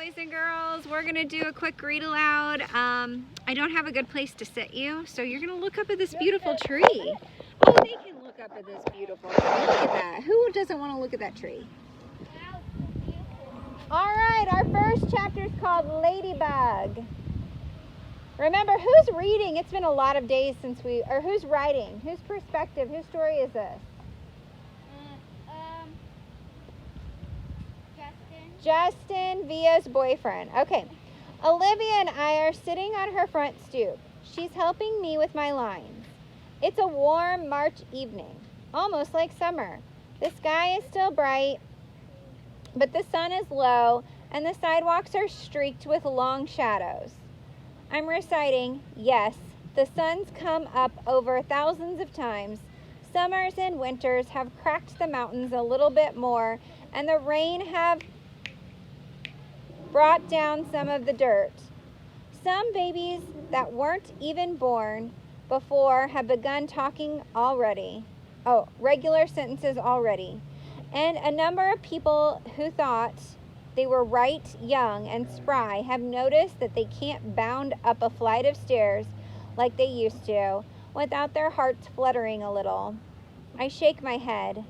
boys and girls, we're gonna do a quick read aloud. I don't have a good place to sit you, so you're gonna look up at this beautiful tree. Oh, they can look up at this beautiful tree. Look at that. Who doesn't want to look at that tree? All right, our first chapter is called Ladybug. Remember, who's reading? It's been a lot of days since who's writing? Whose perspective? Whose story is this? Justin, Via's boyfriend. Okay. Olivia and I are sitting on her front stoop. She's helping me with my lines. It's a warm March evening, almost like summer. The sky is still bright, but the sun is low and the sidewalks are streaked with long shadows. I'm reciting, yes, the sun's come up over thousands of times. Summers and winters have cracked the mountains a little bit more, and the rain have brought down some of the dirt. Some babies that weren't even born before have begun talking already. Oh, regular sentences already. And a number of people who thought they were right young and spry have noticed that they can't bound up a flight of stairs like they used to without their hearts fluttering a little. I shake my head.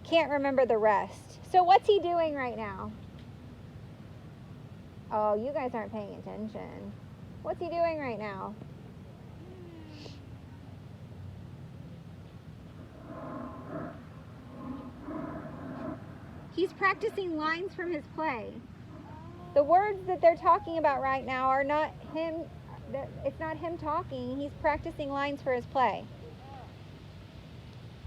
Can't remember the rest. So what's he doing right now? Oh, you guys aren't paying attention. What's he doing right now? He's practicing lines from his play. The words that they're talking about right now are not him. It's not him talking. He's practicing lines for his play.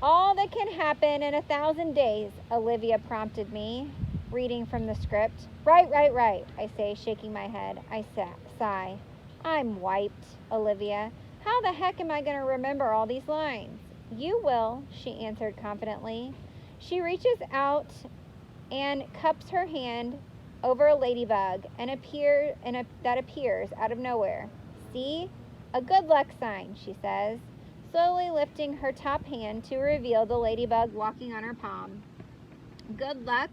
All that can happen in 1,000 days, Olivia prompted me, reading from the script. Right, I say, shaking my head. I sigh. I'm wiped, Olivia. How the heck am I going to remember all these lines? You will, she answered confidently. She reaches out and cups her hand over a ladybug that appears out of nowhere. See? A good luck sign, she says, slowly lifting her top hand to reveal the ladybug walking on her palm. Good luck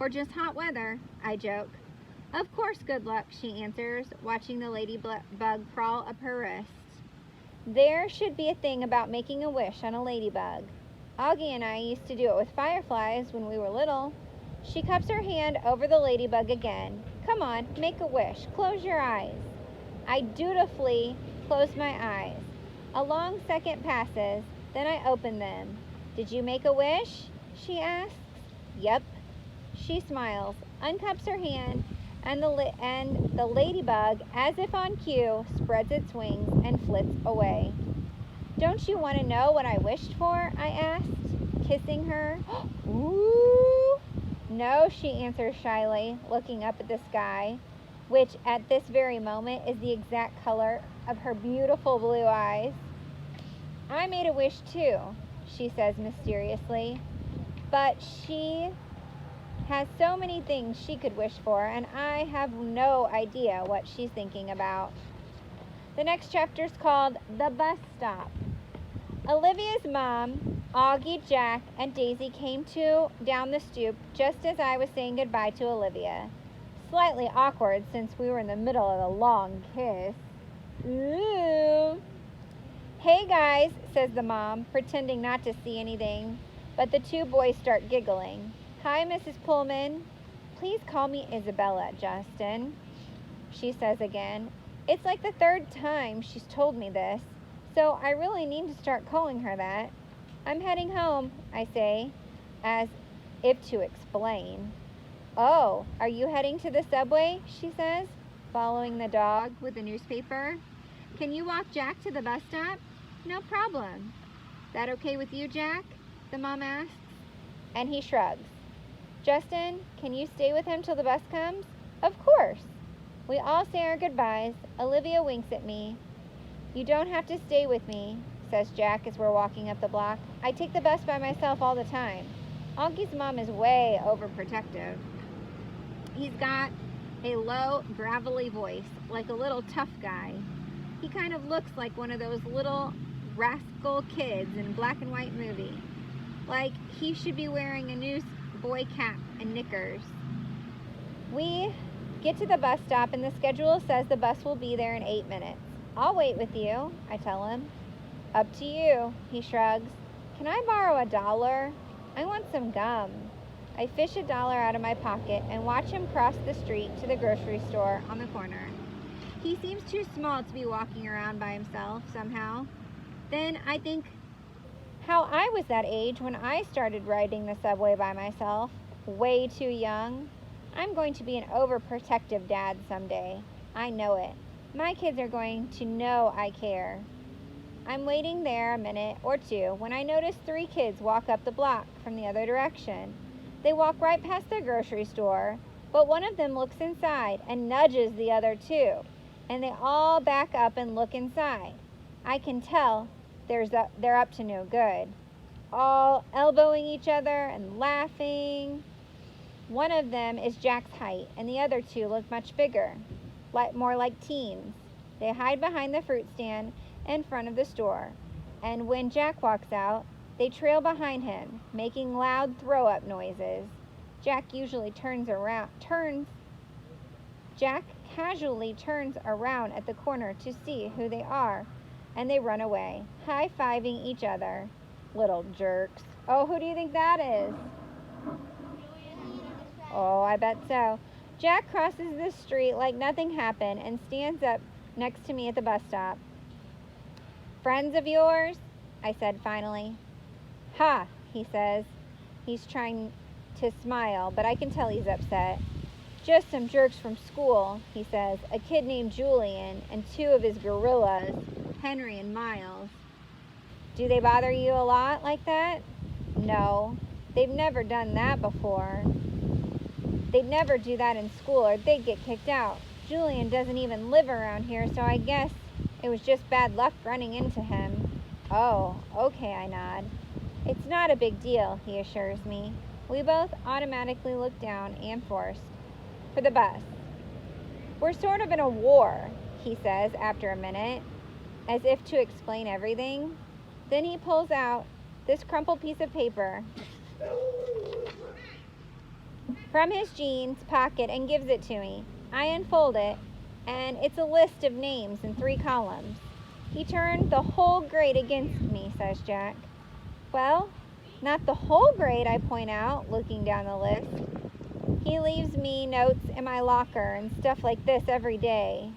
or just hot weather, I joke. Of course good luck, she answers, watching the ladybug crawl up her wrist. There should be a thing about making a wish on a ladybug. Augie and I used to do it with fireflies when we were little. She cups her hand over the ladybug again. Come on, make a wish. Close your eyes. I dutifully close my eyes. A long second passes, then I open them. Did you make a wish? She asks. Yep. She smiles, uncups her hand, and the ladybug, as if on cue, spreads its wings and flits away. Don't you want to know what I wished for? I asked, kissing her. Ooh. No, she answers shyly, looking up at the sky, which at this very moment is the exact color of her beautiful blue eyes. I made a wish too, she says mysteriously, but she has so many things she could wish for, and I have no idea what she's thinking about. The next chapter is called The Bus Stop. Olivia's mom, Augie, Jack, and Daisy came down the stoop just as I was saying goodbye to Olivia. Slightly awkward since we were in the middle of a long kiss. Ooh. Hey guys, says the mom, pretending not to see anything, but the two boys start giggling. Hi, Mrs. Pullman. Please call me Isabella, Justin, she says again. It's like the third time she's told me this, so I really need to start calling her that. I'm heading home, I say, as if to explain. Oh, are you heading to the subway? She says, following the dog with a newspaper. Can you walk Jack to the bus stop? No problem. That okay with you, Jack? The mom asks. And he shrugs. Justin, can you stay with him till the bus comes? Of course. We all say our goodbyes. Olivia winks at me. You don't have to stay with me, says Jack as we're walking up the block. I take the bus by myself all the time. Augie's mom is way overprotective. He's got a low, gravelly voice, like a little tough guy. He kind of looks like one of those little rascal kids in a black and white movie. Like he should be wearing a newsboy cap and knickers. We get to the bus stop and the schedule says the bus will be there in 8 minutes. I'll wait with you, I tell him. Up to you, he shrugs. Can I borrow $1? I want some gum. I fish $1 out of my pocket and watch him cross the street to the grocery store on the corner. He seems too small to be walking around by himself somehow. Then I think how I was that age when I started riding the subway by myself. Way too young. I'm going to be an overprotective dad someday. I know it. My kids are going to know I care. I'm waiting there a minute or two when I notice 3 kids walk up the block from the other direction. They walk right past the grocery store, but one of them looks inside and nudges the other 2, and they all back up and look inside. I can tell they're up to no good, all elbowing each other and laughing. One of them is Jack's height, and the other 2 look much bigger, more like teens. They hide behind the fruit stand in front of the store, and when Jack walks out, they trail behind him, making loud throw-up noises. Jack casually turns around at the corner to see who they are, and they run away, high-fiving each other. Little jerks. Oh, who do you think that is? Oh, I bet so. Jack crosses the street like nothing happened and stands up next to me at the bus stop. Friends of yours? I said finally. Ha, he says. He's trying to smile, but I can tell he's upset. Just some jerks from school, he says. A kid named Julian and 2 of his gorillas, Henry and Miles. Do they bother you a lot like that? No, they've never done that before. They'd never do that in school or they'd get kicked out. Julian doesn't even live around here, so I guess it was just bad luck running into him. Oh, okay, I nod. It's not a big deal, he assures me. We both automatically look down and for the bus. We're sort of in a war, he says after a minute, as if to explain everything. Then he pulls out this crumpled piece of paper from his jeans pocket and gives it to me. I unfold it, and it's a list of names in 3 columns. He turned the whole grade against me, says Jack. Well, not the whole grade, I point out, looking down the list. He leaves me notes in my locker and stuff like this every day.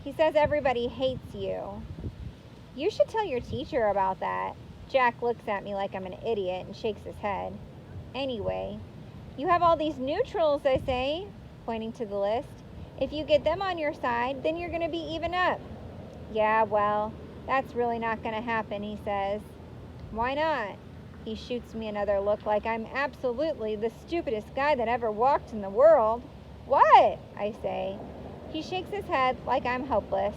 He says everybody hates you. You should tell your teacher about that. Jack looks at me like I'm an idiot and shakes his head. Anyway, you have all these neutrals, I say, pointing to the list. If you get them on your side, then you're going to be even up. Yeah, well, that's really not going to happen, he says. Why not? He shoots me another look like I'm absolutely the stupidest guy that ever walked in the world. What? I say. He shakes his head like I'm hopeless.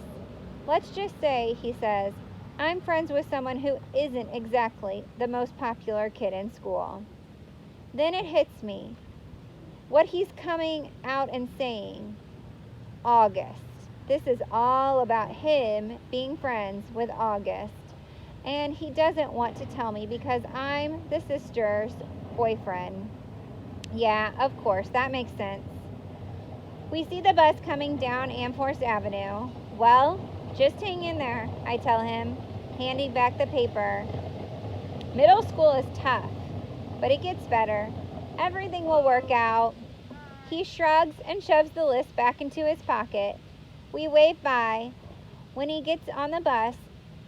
Let's just say, he says, I'm friends with someone who isn't exactly the most popular kid in school. Then it hits me. What he's coming out and saying. August. This is all about him being friends with August. And he doesn't want to tell me because I'm the sister's boyfriend. Yeah, of course, that makes sense. We see the bus coming down Amherst Avenue. Well, just hang in there, I tell him, handing back the paper. Middle school is tough, but it gets better. Everything will work out. He shrugs and shoves the list back into his pocket. We wave bye when he gets on the bus,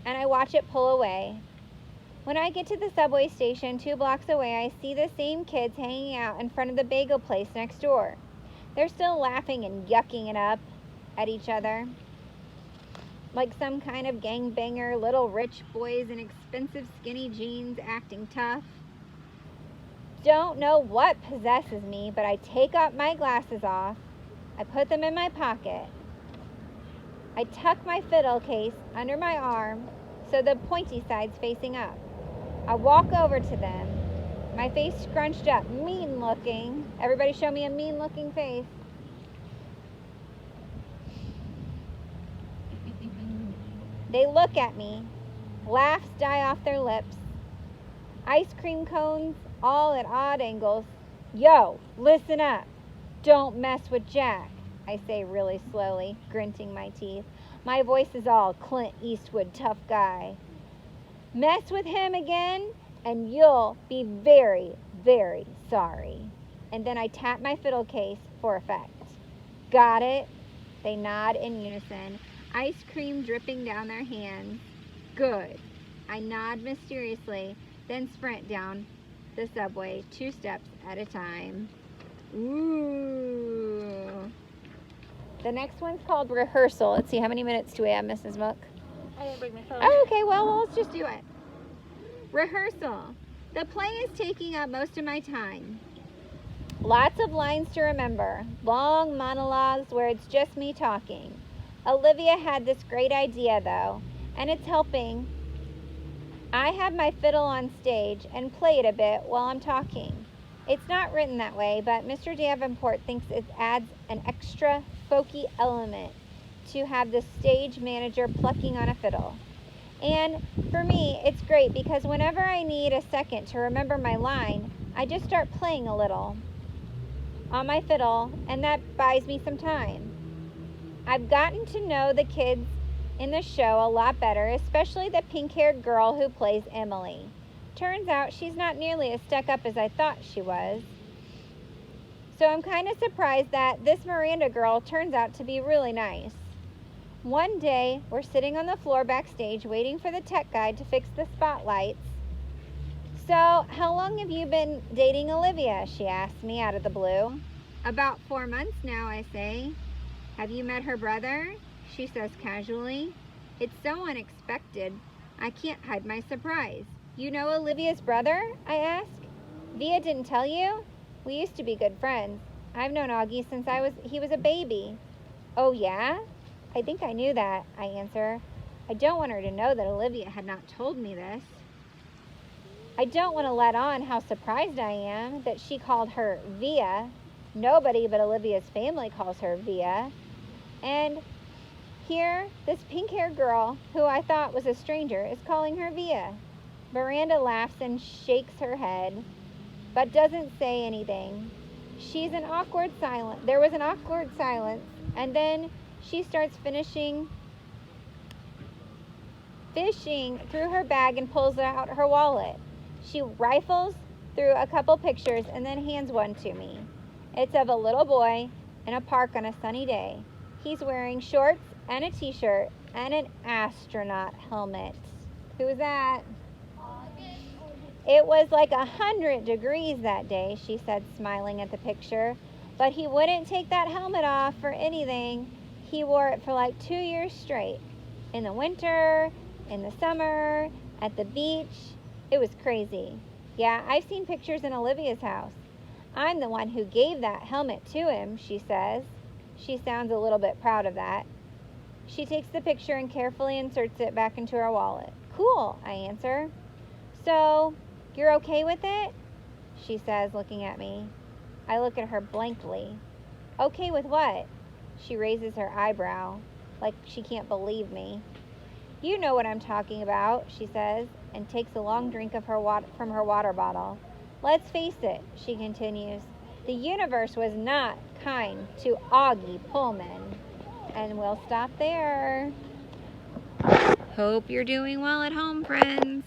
and I watch it pull away. When I get to the subway station 2 blocks away, I see the same kids hanging out in front of the bagel place next door. They're still laughing and yucking it up at each other like some kind of gangbanger, little rich boys in expensive skinny jeans acting tough. Don't know what possesses me, but I take up my glasses off. I put them in my pocket. I tuck my fiddle case under my arm so the pointy side's facing up. I walk over to them, my face scrunched up, mean looking. Everybody show me a mean looking face. They look at me, laughs die off their lips, ice cream cones all at odd angles. Yo, listen up. Don't mess with Jack. I say really slowly, gritting my teeth. My voice is all Clint Eastwood tough guy. Mess with him again, and you'll be very, very sorry. And then I tap my fiddle case for effect. Got it? They nod in unison, ice cream dripping down their hands. Good. I nod mysteriously, then sprint down the subway 2 steps at a time. Ooh. The next one's called Rehearsal. Let's see, how many minutes do we have, Mrs. Mook? I didn't bring my phone. Oh, okay, well, let's just do it. Rehearsal. The play is taking up most of my time. Lots of lines to remember, long monologues where it's just me talking. Olivia had this great idea, though, and it's helping. I have my fiddle on stage and play it a bit while I'm talking. It's not written that way, but Mr. Davenport thinks it adds an extra folky element to have the stage manager plucking on a fiddle. And for me, it's great because whenever I need a second to remember my line, I just start playing a little on my fiddle, and that buys me some time. I've gotten to know the kids in the show a lot better, especially the pink-haired girl who plays Emily. Turns out she's not nearly as stuck-up as I thought she was. So I'm kind of surprised that this Miranda girl turns out to be really nice. One day, we're sitting on the floor backstage waiting for the tech guy to fix the spotlights. So, how long have you been dating Olivia? She asked me out of the blue. About 4 months now, I say. Have you met her brother? She says casually. It's so unexpected. I can't hide my surprise. You know Olivia's brother? I ask. Via didn't tell you? We used to be good friends. I've known Augie since he was a baby. Oh yeah? I think I knew that, I answer. I don't want her to know that Olivia had not told me this. I don't want to let on how surprised I am that she called her Via. Nobody but Olivia's family calls her Via. And here, this pink-haired girl, who I thought was a stranger, is calling her Via. Miranda laughs and shakes her head, but doesn't say anything. There was an awkward silence, and then she starts fishing through her bag and pulls out her wallet. She rifles through a couple pictures and then hands one to me. It's of a little boy in a park on a sunny day. He's wearing shorts and a t-shirt and an astronaut helmet. Who's that? It was like 100 degrees that day, she said, smiling at the picture. But he wouldn't take that helmet off for anything. He wore it for like 2 years straight. In the winter, in the summer, at the beach. It was crazy. Yeah, I've seen pictures in Olivia's house. I'm the one who gave that helmet to him, she says. She sounds a little bit proud of that. She takes the picture and carefully inserts it back into her wallet. Cool, I answer. So, you're okay with it? She says, looking at me. I look at her blankly. Okay with what? She raises her eyebrow, like she can't believe me. You know what I'm talking about, she says, and takes a long drink of from her water bottle. Let's face it, she continues. The universe was not kind to Augie Pullman. And we'll stop there. Hope you're doing well at home, friends.